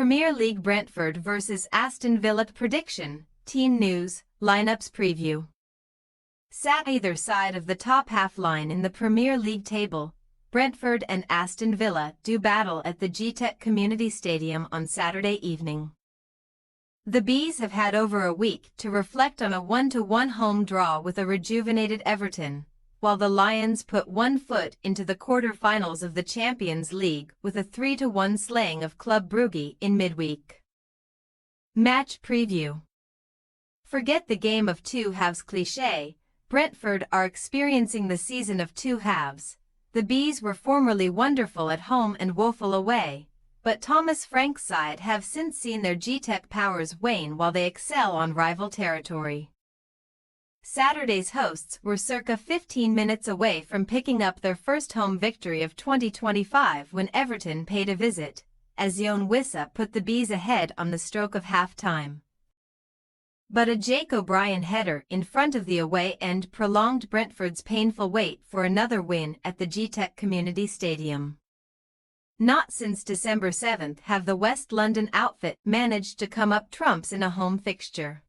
Premier League Brentford vs Aston Villa prediction, team news, lineups preview. Sat either side of the top half line in the Premier League table, Brentford and Aston Villa do battle at the GTEC Community Stadium on Saturday evening. The Bees have had over a week to reflect on a 1-1 home draw with a rejuvenated Everton, while the Lions put one foot into the quarter-finals of the Champions League with a 3-1 slaying of Club Brugge in midweek. Match preview. Forget the game of two halves cliché. Brentford are experiencing the season of two halves. The Bees were formerly wonderful at home and woeful away, but Thomas Frank's side have since seen their GTEC powers wane while they excel on rival territory. Saturday's hosts were circa 15 minutes away from picking up their first home victory of 2025 when Everton paid a visit, as Jon Wissa put the Bees ahead on the stroke of half-time. But a Jake O'Brien header in front of the away end prolonged Brentford's painful wait for another win at the GTEC Community Stadium. Not since December 7th have the West London outfit managed to come up trumps in a home fixture,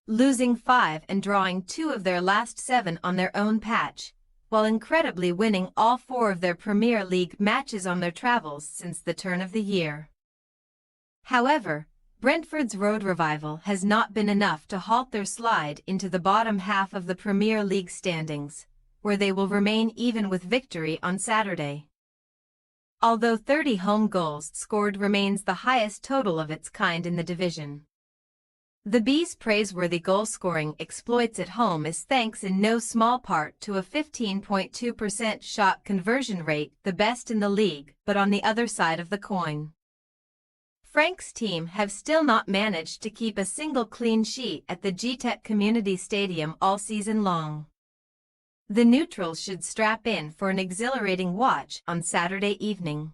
losing 5 and drawing 2 of their last 7 on their own patch, while incredibly winning all 4 of their Premier League matches on their travels since the turn of the year. However, Brentford's road revival has not been enough to halt their slide into the bottom half of the Premier League standings, where they will remain even with victory on Saturday. Although 30 home goals scored remains the highest total of its kind in the division, the Bees' praiseworthy goal-scoring exploits at home is thanks in no small part to a 15.2% shot conversion rate, the best in the league, but on the other side of the coin, Frank's team have still not managed to keep a single clean sheet at the GTEC Community Stadium all season long. The neutrals should strap in for an exhilarating watch on Saturday evening.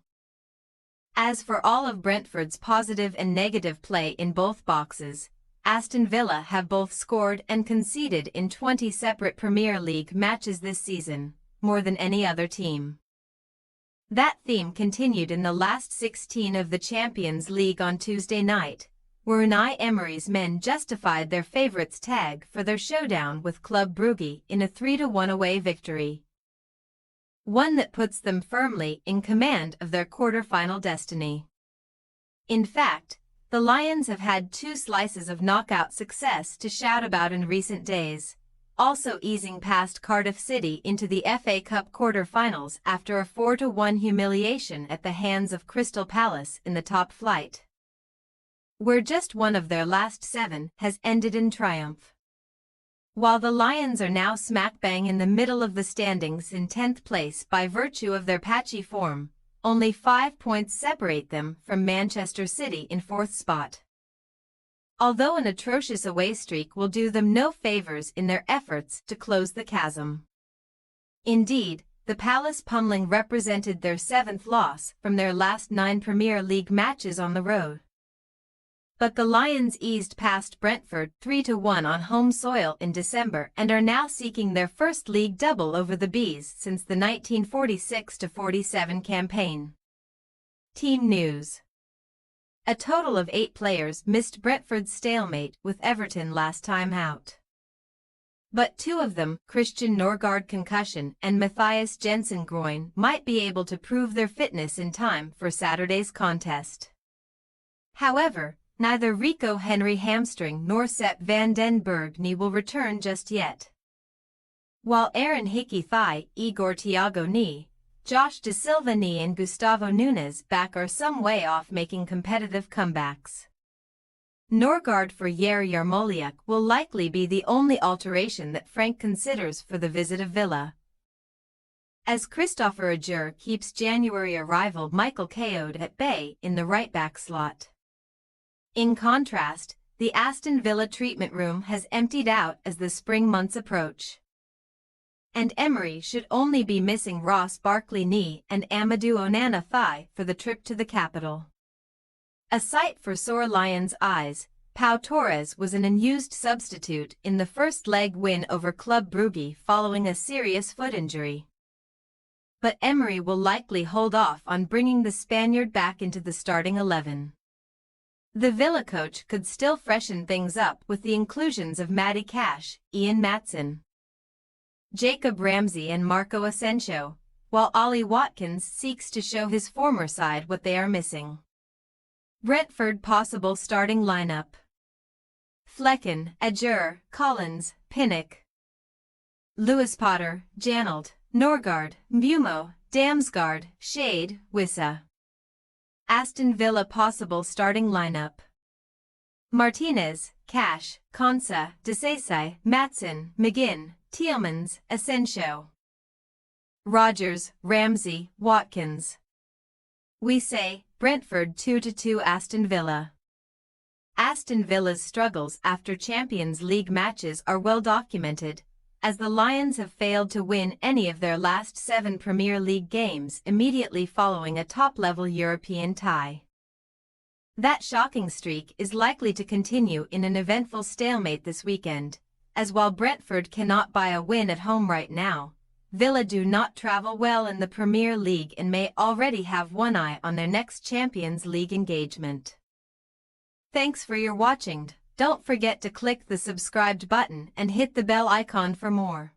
As for all of Brentford's positive and negative play in both boxes, Aston Villa have both scored and conceded in 20 separate Premier League matches this season, more than any other team. That theme continued in the last 16 of the Champions League on Tuesday night, where Unai Emery's men justified their favourites' tag for their showdown with Club Brugge in a 3-1 away victory, one that puts them firmly in command of their quarter-final destiny. In fact, the Lions have had 2 slices of knockout success to shout about in recent days, also easing past Cardiff City into the FA Cup quarter-finals after a 4-1 humiliation at the hands of Crystal Palace in the top flight, where just one of their last 7 has ended in triumph. While the Lions are now smack-bang in the middle of the standings in 10th place by virtue of their patchy form, only 5 points separate them from Manchester City in 4th spot. Although an atrocious away streak will do them no favours in their efforts to close the chasm. Indeed, the Palace pummeling represented their 7th loss from their last 9 Premier League matches on the road. But the Lions eased past Brentford 3-1 on home soil in December and are now seeking their first league double over the Bees since the 1946-47 campaign. Team news. A total of 8 players missed Brentford's stalemate with Everton last time out. But 2 of them, Christian Norgard concussion and Matthias Jensen groin, might be able to prove their fitness in time for Saturday's contest. However, neither Rico Henry hamstring nor Sepp van den Berg knee will return just yet, while Aaron Hickey thigh, Igor Thiago knee, Josh Da Silva knee and Gustavo Nunes back are some way off making competitive comebacks. Norgard for Yair Yarmolenko will likely be the only alteration that Frank considers for the visit of Villa, as Christopher Ajer keeps January arrival Michael Keown at bay in the right-back slot. In contrast, the Aston Villa treatment room has emptied out as the spring months approach, and Emery should only be missing Ross Barkley knee and Amadou Onana thigh for the trip to the capital. A sight for sore Lions' eyes, Pau Torres was an unused substitute in the first leg win over Club Brugge following a serious foot injury. But Emery will likely hold off on bringing the Spaniard back into the starting 11. The Villa coach could still freshen things up with the inclusions of Matty Cash, Ian Maatsen, Jacob Ramsey and Marco Asensio, while Ollie Watkins seeks to show his former side what they are missing. Brentford possible starting lineup: Flecken, Ajer, Collins, Pinnock, Lewis Potter, Janelt, Norgard, Mbumo, Damsgaard, Shade, Wissa. Aston Villa possible starting lineup: Martinez, Cash, Konsa, Desai, Maatsen, McGinn, Tielemans, Asensio, Rodgers, Ramsey, Watkins. We say, Brentford 2-2 Aston Villa. Aston Villa's struggles after Champions League matches are well documented, as the Lions have failed to win any of their last 7 Premier League games immediately following a top-level European tie. That shocking streak is likely to continue in an eventful stalemate this weekend, as while Brentford cannot buy a win at home right now, Villa do not travel well in the Premier League and may already have one eye on their next Champions League engagement. Thanks for your watching. Don't forget to click the subscribed button and hit the bell icon for more.